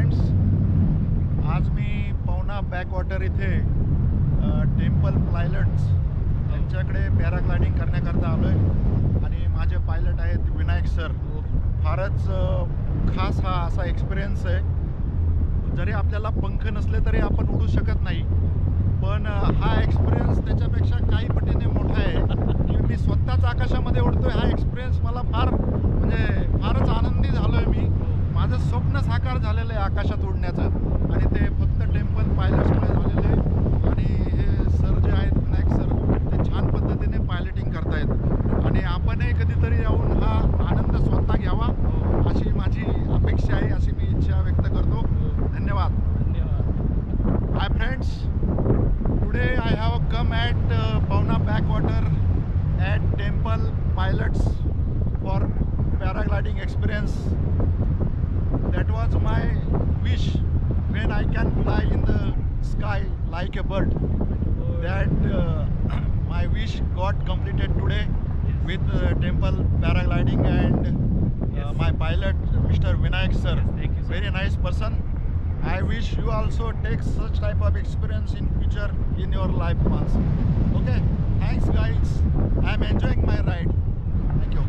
Friends, आज मी Pavana backwater इथे temple pilots यांच्याकडे पॅराग्लायडिंग करण्याकरता आलो आहे आणि माझे पायलट आहेत विनायक सर. फारच खास हा असा एक्सपिरियन्स आहे. जरी आपल्याला पंख नसले तरी आपण उडू शकत नाही, पण हा एक्सपिरियन्स त्याच्यापेक्षा काही पटीने मोठा आहे की मी स्वतःच आकाशामध्ये उडतोय. हा एक्सपिरियन्स मला फारच आनंदी झालो आहे. मी माझं स्वप्न साकार झालेलं आहे आकाशात उडण्याचं, आणि ते फक्त टेम्पल पायलट्समुळे झालेलं आहे. आणि हे सर जे आहेत विनायक सर, ते छान पद्धतीने पायलटिंग करतायत आणि आपणही कधीतरी येऊन हा आनंद स्वतः घ्यावा अशी माझी अपेक्षा आहे, अशी मी इच्छा व्यक्त करतो. धन्यवाद. Hi friends, today I have come at Pavna backwater at Temple Pilots for paragliding experience. That was my wish when I can fly in the sky like a bird. That my wish got completed today with Temple paragliding and my pilot Mr. Vinayak sir. Thank you, sir. Very nice person. I wish you also take such type of experience in future in your life once. Okay, thanks guys. I am enjoying my ride. Thank you.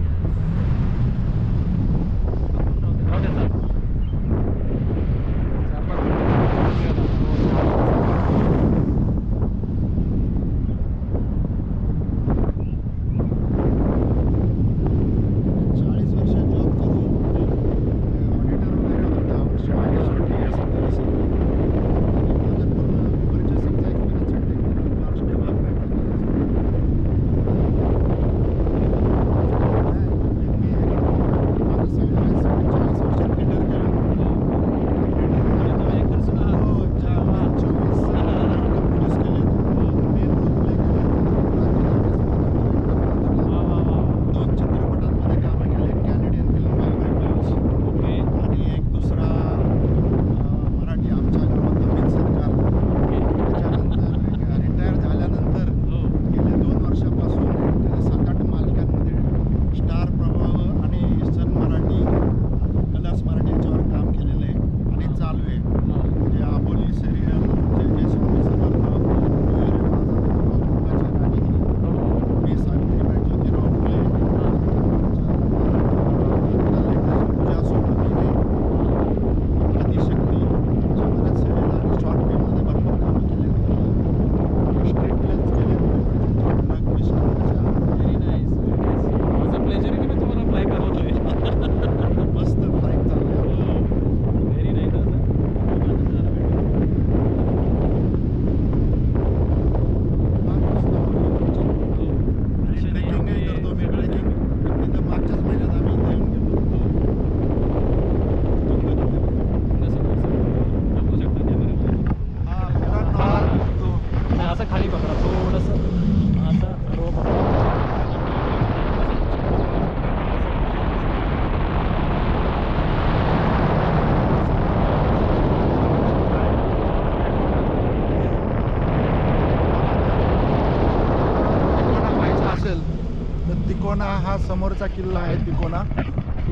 Tikona हा समोरचा किल्ला आहे. तिकोना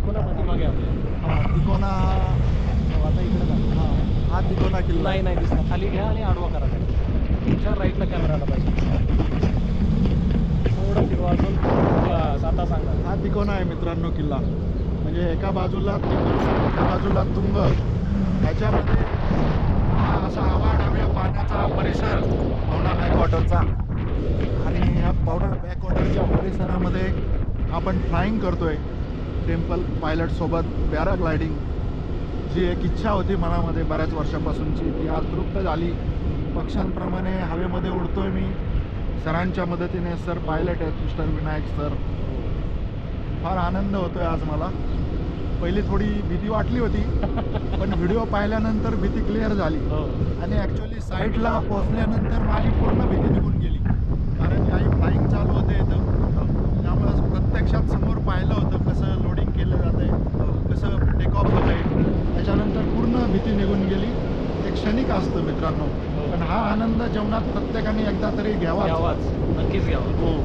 पाठीमागे आपल्या. हा तिकोना आता इकडे हा तिकोना किल्ला नाही दिसत. खाली घ्या आणि आडवा करा. तुमच्या राईटला कॅमेरा आला पाहिजे. थोडं फिरवा अजून. आता सांगा. हा तिकोना आहे मित्रांनो किल्ला. म्हणजे एका बाजूला एका बाजूला तुंग, ह्याच्यामध्ये हा असा आवाढव्य पाण्याचा परिसर पवना बॅकवॉटरचा. आणि ह्या पवना बॅकवॉटरच्या परिसरामध्ये आपण फ्लाईंग करतोय टेम्पल पायलटसोबत पॅराग्लायडिंग. जी एक इच्छा होती मनामध्ये बऱ्याच वर्षापासूनची, ती आज तृप्त झाली. पक्ष्यांप्रमाणे हवेमध्ये उडतोय मी सरांच्या मदतीने. सर पायलट आहेत मिस्टर विनायक सर. फार आनंद होतोय आज मला. पहिली थोडी भीती वाटली होती, पण व्हिडिओ पाहिल्यानंतर भीती क्लिअर झाली. आणि ॲक्च्युअली साईडला पोहोचल्यानंतर माझी पूर्ण भीती निघून गेली, कारण काही फ्लाईंग चालू होते इथं. त्यामुळं प्रत्यक्षात समोर पाहिलं होतं कसं लोडिंग केलं जातं आहे, कसं टेक ऑफ होतं आहे. त्याच्यानंतर पूर्ण भीती निघून गेली. एक क्षणिक असतं मित्रांनो, पण हा आनंद जीवनात प्रत्येकाने एकदा तरी घ्यावाच. नक्कीच घ्यावा. हो.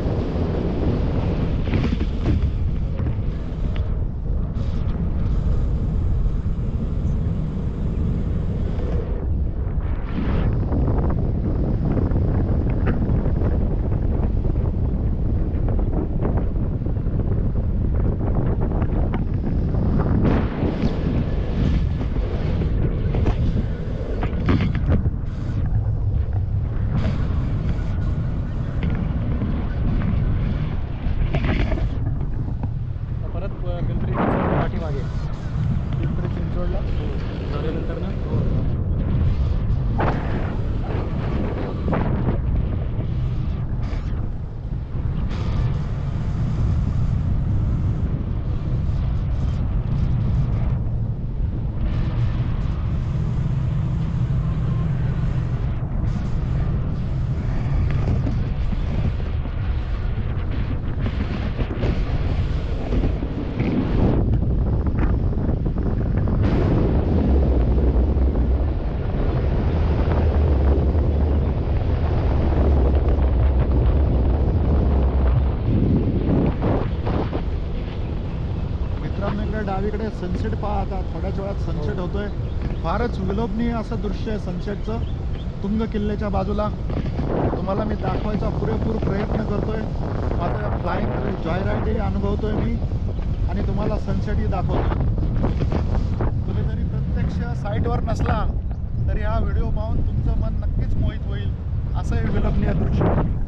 मित्रांनो इकडे डावीकडे सनसेट पहा. आता थोड्याच वेळात सनसेट होतोय. फारच विलोभनीय असं दृश्य आहे सनसेटचं. तुंग किल्ल्याच्या बाजूला तुम्हाला मी दाखवायचा पुरेपूर प्रयत्न करतोय. माझं फ्लाइंग जॉयराईडही अनुभवतोय मी आणि तुम्हाला सनसेटही दाखवतोय. तुम्ही जरी प्रत्यक्ष साईटवर नसला तरी हा व्हिडिओ पाहून तुमचं मन नक्कीच मोहित होईल. असं हे विलोभनीय दृश्य.